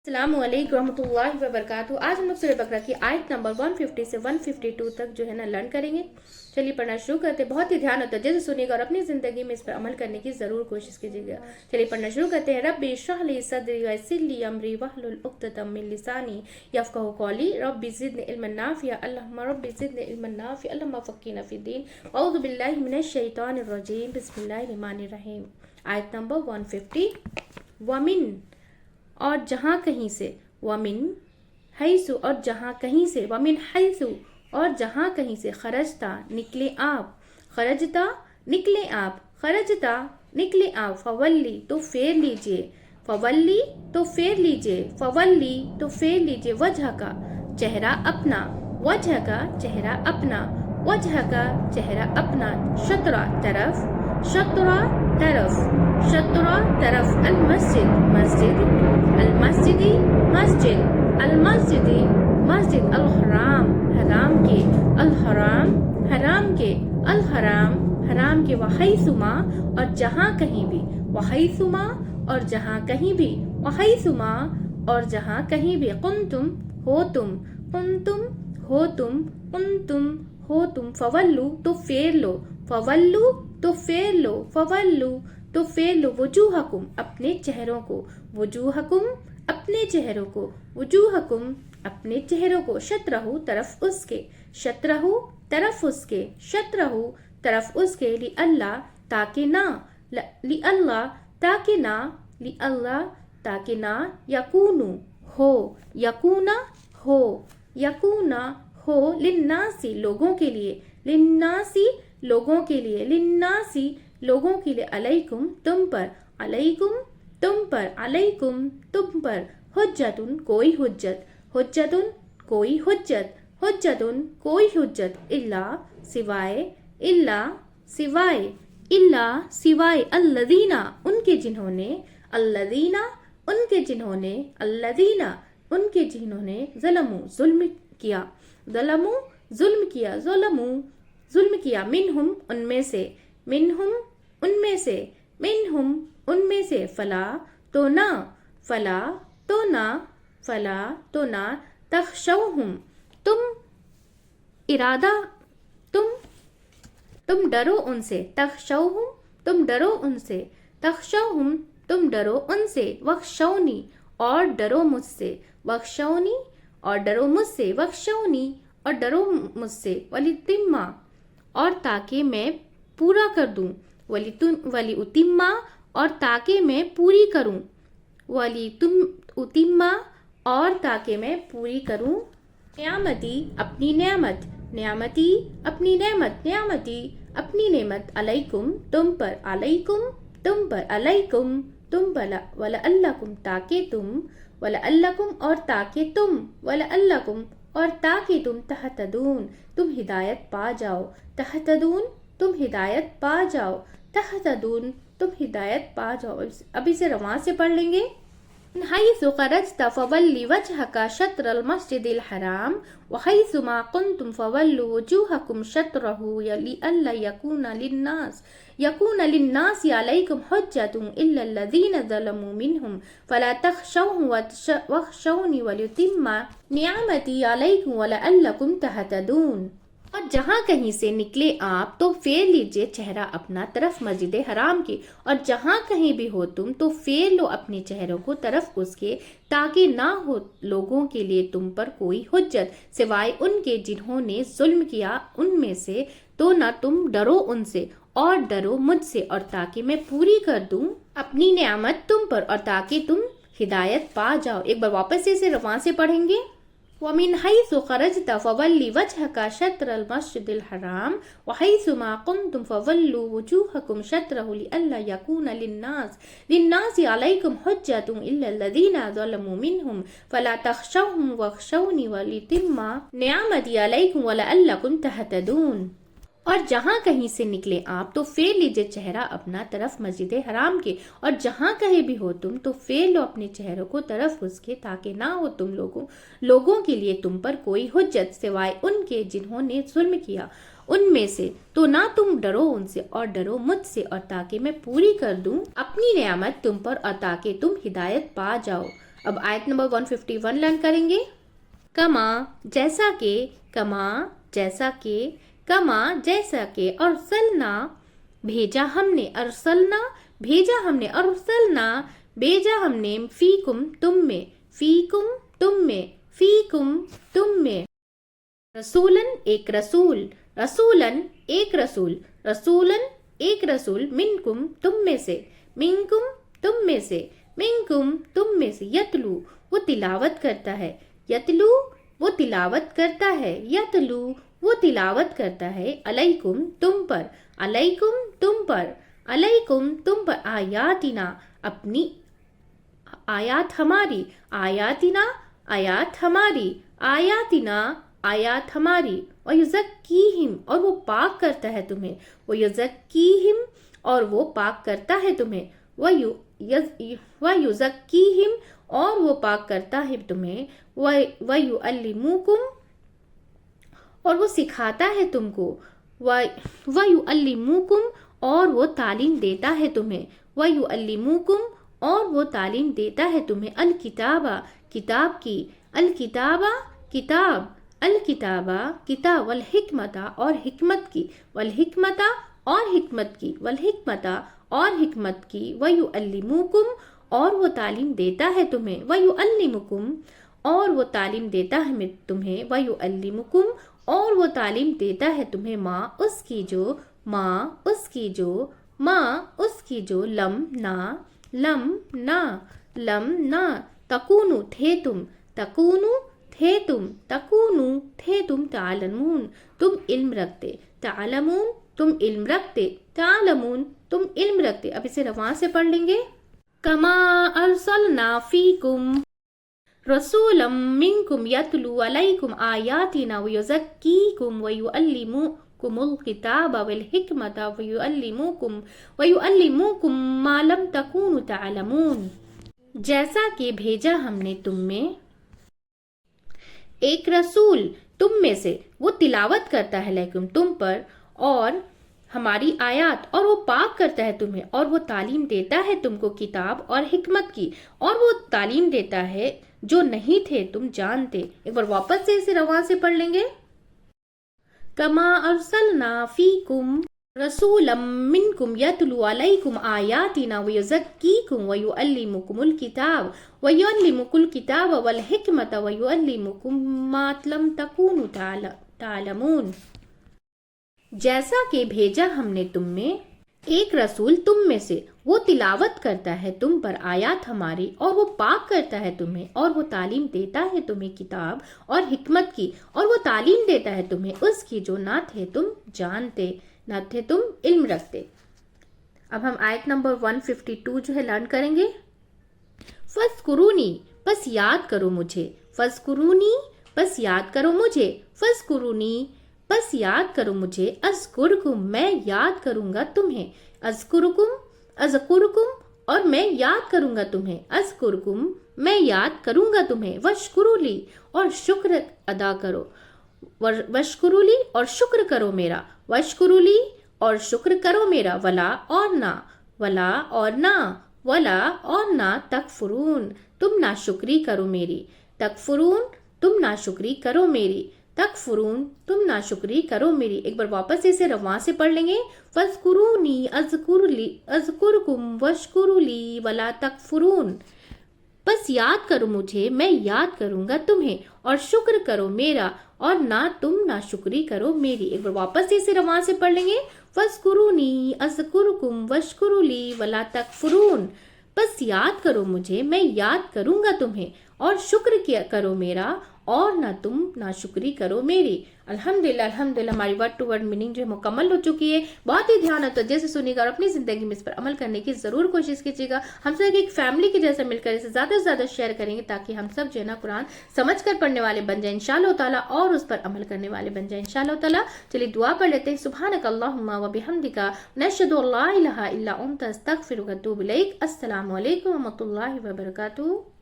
अस्सलामु अलैकुम रहमतुल्लाहि व बरकातुहू। आज हम लोग सूरह बकरा की आयत नंबर 150 से 152 तक जो है ना लर्न करेंगे। चलिए पढ़ना शुरू करते हैं। बहुत ही ध्यान होता है, जैसे सुनिएगा और अपनी जिंदगी में इस पर अमल करने की जरूर कोशिश कीजिएगा। चलिए पढ़ना शुरू करते हैं। रब्बी इश्रह ली सदरी वयस्सिर ली अमरी वहलुल उक़दतम मिन लिसानी यफ़क़हू क़ौली रब्बी ज़िदनी इल्मन नाफ़िअ अल्लाहुम्मा रब्बी ज़िदनी इल्मन नाफ़िअ अल्लाहुम्मा फ़क़्हिना फ़िद्दीन अऊज़ु बिल्लाहि मिनश शैतानिर रजीम बिस्मिल्लाहिर रहमानिर रहीम। आयत नंबर 150। वमिन और जहाँ कहीं से, वमिन हैसु और जहाँ कहीं से, वमिन हैसु और जहाँ कहीं से, खरजता निकले आप, खरजता निकले आप, खरजता निकले आप, फवल्ली तो फेर लीजिए, फवल्ली तो फेर लीजिए, फवल्ली तो फेर लीजिए, वजह का चेहरा अपना, वजह का चेहरा अपना, वजह का चेहरा अपना, शतरा तरफ, शतरा तरफ, शतरा तरफ, अल मस्जिद मस्जिद, अल मस्जिदी मस्जिद, अल मस्जिदी मस्जिद, अल हराम हराम के, अल हराम हराम के, अल हराम हराम के, वहैसुमा और जहाँ कहीं भी, वहैसुमा और जहाँ कहीं भी, वहैसुमा और जहाँ कहीं भी, कुंतुम हो तुम, कुंतुम हो तुम, कुंतुम हो तुम, फवल्लू तो फेर लो, फवल्लू तो फेर लो, फवल्लू तो फेर लो, वजूहकुम अपने चेहरों को, वजूहकुम अपने चेहरों को, वजूहकुम अपने चेहरों को, शत्रहु तरफ उसके, शत्रहु तरफ उसके, शत्रहु तरफ उसके, ली अल्लाह ताकि ना, ली अल्लाह ताकि ना, ली अल्लाह ताकि ना, यकूनु हो, यकूना हो, यकूना हो, लिन्नासी लोगों के लिए, लिन्नासी लोगों के लिए, लिन्नासी लोगों के लिए, अलैकुम तुम पर, अलैकुम तुम पर, अलैकुम तुम पर, हुज्जतुन कोई हुज्जत, हुज्जतुन कोई हुज्जत, हुज्जतुन कोई हुज्जत, इल्ला सिवाय, इल्ला सिवाय, इल्ला सिवाय, अल्लदीना उनके जिन्होंने, अल्लदीना उनके जिन्होंने, अल्लदीना उनके जिन्होंने, ज़लमु जुल्म किया, ज़लमु जुल्म किया, ज़लमु जुल्म किया, मिनहुम उनमें से, मिनहुम उनमें से, मिनहुम उनमें से, फला तो ना, फला तो ना, फला तो ना, तख़शौहुम तुम इरादा, तुम डरो उनसे, तख़शौहुम तुम डरो उनसे, तख़शौहुम तुम डरो उनसे, वख़शौनी और डरो मुझसे, वख़शौनी और डरो मुझसे, वख़शौनी और डरो मुझसे, वलितिम्मा और ताकि मैं पूरा कर दूं, वली उतिम्मा और ताकि मैं पूरी करूं, वली तुम उतिम्मा और ताकि मैं पूरी करूं, न्यामती अपनी नेमत, न्यामती अपनी नेमत, न्यामती अपनी नेमत, अलैकुम तुम पर, अलैकुम तुम पर, अलैकुम तुम पर, वला अल्लाकुम ताकि तुम, वला अल्लाकुम और ताकि तुम, वला अल्लाकुम और ताकि तुम, तहतदून तुम हिदायत पा जाओ, तहतदून तुम हिदायत पा जाओ, तहतदून तुम हिदायत पा जाओ। अब इसे रवां से पढ़ लेंगे। हैसु खरजत फवल्ली वजहका शत्रल मस्जिदिल हराम वहैसुमा कुंतुम फवल्लू वजूहकुम शत्रहु लिअल्ला यकून लिन्नास अलैकुम हुज्जतुन इल्ला लज़ीना ज़लमू मिनहुम फला तख़शौहुम वख़शौनी वलियुतिम्मा निअमती अलैकुम वलअल्लकुम तहतदून। और जहाँ कहीं से निकले आप तो फेर लीजिए चेहरा अपना तरफ मस्जिद हराम के, और जहाँ कहीं भी हो तुम तो फेर लो अपने चेहरों को तरफ उसके, ताकि ना हो लोगों के लिए तुम पर कोई हुज्जत सिवाय उनके जिन्होंने जुल्म किया उनमें से, तो ना तुम डरो उनसे और डरो मुझसे, और ताकि मैं पूरी कर दूं अपनी नेमत तुम पर, और ताकि तुम हिदायत पा जाओ। एक बार वापस इसे रवां से पढ़ेंगे। वमिन हैसु खरजत फवल्ली वजहका शत्रल मस्जिदिल हराम वहैसुमा कुंतुम फवल्लू वजूहकुम शत्रहु लिअल्ला यकून लिन्नास अलैकुम हुज्जतुन इल्ला लज़ीना ज़लमू मिनहुम फला तख़शौहुम वख़शौनी वलितिम्मा निअमती अलैकुम वलअल्लकुम तहतदून। और जहाँ कहीं से निकले आप तो फेर लीजिए चेहरा अपना तरफ मस्जिद हराम के, और जहाँ कहीं भी हो तुम तो फेर लो अपने चेहरों को तरफ उसके, ताकि ना हो तुम लोगों के लिए तुम पर कोई हुज्जत सिवाय उनके जिन्होंने जुल्म किया उनमें से, तो ना तुम डरो उनसे और डरो मुझसे, और ताकि मैं पूरी कर दूं अपनी नेमत तुम पर, और ताकि तुम हिदायत पा जाओ। اب آیت نمبر 151 لرن کریں گے. کما جیسا کہ, کما جیسا کہ, کما جیسا کہ, ارسلنا بھیجا ہم نے, ارسلنا بھیجا ہم نے, ارسلنا بھیجا ہم نے, فیکم تم میں, فیکم تم میں, فیکم تم میں, رسولن ایک رسول, رسولن ایک رسول, رسولن ایک رسول, منکم تم میں سے, منکم تم میں سے, منکم تم میں سے, یتلو وہ تلاوت کرتا ہے, یتلو وہ تلاوت کرتا ہے, یتلو وہ تلاوت کرتا ہے, علیکم تم پر, علیکم تم پر, علیکم تم پر, آیاتنا اپنی آیات ہماری, آیاتنا آیات ہماری, آیاتنا آیات ہماری, وَيُزَكِّيهِمْ اور وہ پاک کرتا ہے تمہیں, وَيُزَكِّيهِمْ اور وہ پاک کرتا ہے تمہیں, وَيُزَكِّيهِمْ اور وہ پاک کرتا ہے تمہیں, وَيُعَلِّمُكُمْ اور وہ سکھاتا ہے تم کو, وَيُعَلِّمُكُمْ اور وہ تعلیم دیتا ہے تمہیں, وَيُعَلِّمُكُمْ اور وہ تعلیم دیتا ہے تمہیں, الکتابہ کتاب کی, الکتابہ کتاب, الکتابہ کتاب, والحکمتہ اور حکمت کی, والحکمتہ اور حکمت کی, والحکمتہ اور حکمت کی, وَيُعَلِّمُكُمْ اور وہ تعلیم دیتا ہے تمہیں, وَيُعَلِّمُكُمْ اور وہ تعلیم دیتا ہے تمہیں, وَيُعَلِّمُكُمْ اور وہ تعلیم دیتا ہے تمہیں, ماں اس کی جو, ماں اس کی جو, ماں اس کی جو, لم نہ, لم نہ, لم نہ, تکونو تھے تم, تکونو تھے تم, تکونو تھے تم, تعلمون تم علم رکھتے, تعلمون تم علم رکھتے, تعلمون تم علم رکھتے. اب اسے رواں سے پڑھ لیں گے. کما ارسلنا فیکم رسولا منکم یتلو علیکم آیاتنا ویزکیکم ویعلمکم الکتاب والحکمت ویعلمکم ما لم تکونوا تعلمون. جیسا کہ بھیجا ہم نے تم میں ایک رسول تم میں سے, وہ تلاوت کرتا ہے لیکن تم پر اور ہماری آیات, اور وہ پاک کرتا ہے تمہیں, اور وہ تعلیم دیتا ہے تم کو کتاب اور حکمت کی, اور وہ تعلیم دیتا ہے جو نہیں تھے تم جانتے. ایک بار واپس سے اسے رواں سے پڑھ لیں گے. کما ارسلنا فیکم رسولا منکم یتلو علیکم آیاتنا ویزکیکم ویعلمکم الکتاب والحکمت ویعلمکم ما لم تکونوا تعلمون. جیسا کہ بھیجا ہم نے تم میں ایک رسول تم میں سے, وہ تلاوت کرتا ہے تم پر آیات ہماری, اور وہ پاک کرتا ہے تمہیں, اور وہ تعلیم دیتا ہے تمہیں کتاب اور حکمت کی, اور وہ تعلیم دیتا ہے تمہیں اس کی جو نہ تھے تم جانتے, نہ تھے تم علم رکھتے. اب ہم آیت نمبر 152 جو ہے لرن کریں گے. فَاذْكُرُونِي بس یاد کرو مجھے, فَاذْكُرُونِي بس یاد کرو مجھے, فَاذْكُرُونِي بس یاد کرو مجھے, اذکرکم میں یاد کروں گا تمہیں, اذکرکم اذکرکم اور میں یاد کروں گا تمہیں, اذکرکم میں یاد کروں گا تمہیں, وشکرولی اور شکر ادا کرو, وشکرولی اور شکر کرو میرا, وشکرولی اور شکر کرو میرا, ولا اور نہ, ولا اور نہ, ولا اور نہ, تکفرون تم ناشکری کرو میری, تکفرون تم ناشکری کرو میری, تکفرون تم ناشکری کرو میری. ایک بار واپس اسے رواں سے پڑھ لیں گے. فَاذْكُرُونِي اذْكُرْكُمْ وَاشْكُرُوا لِي وَلَا تَكْفُرُونَ بس یاد کرو مجھے میں یاد کروں گا تمہیں, اور شکر کرو میرا اور نہ تم ناشکری کرو میری. ایک بار واپس اسے رواں سے پڑھ لیں گے. فَاذْكُرُونِي اذْكُرْكُمْ وَاشْكُرُوا لِي وَلَا تَكْفُرُونَ بس یاد کرو مجھے میں یاد کروں گا تمہیں, اور شکر کیا کرو میرا اور نہ تم ناشکری کرو میری. الحمدللہ ہماری ورڈ ٹو ورڈ میننگ جو ہے مکمل ہو چکی ہے. بہت ہی دھیان اور توجہ سے سنیے گا اور اپنی زندگی میں اس پر عمل کرنے کی ضرور کوشش کیجیے گا. ہم سب ایک فیملی کی جیسے مل کر اسے زیادہ سے زیادہ شیئر کریں گے تاکہ ہم سب جو ہے نا قرآن سمجھ کر پڑھنے والے بن جائیں انشاءاللہ تعالیٰ, اور اس پر عمل کرنے والے بن جائیں انشاءاللہ تعالیٰ. چلیے دعا پڑھ لیتے ہیں. سبحانک اللہم و بحمدک نشہد ان لا الہ الا انت استغفرک و اتوب الیک. السلام علیکم و رحمۃ اللہ وبرکاتہ.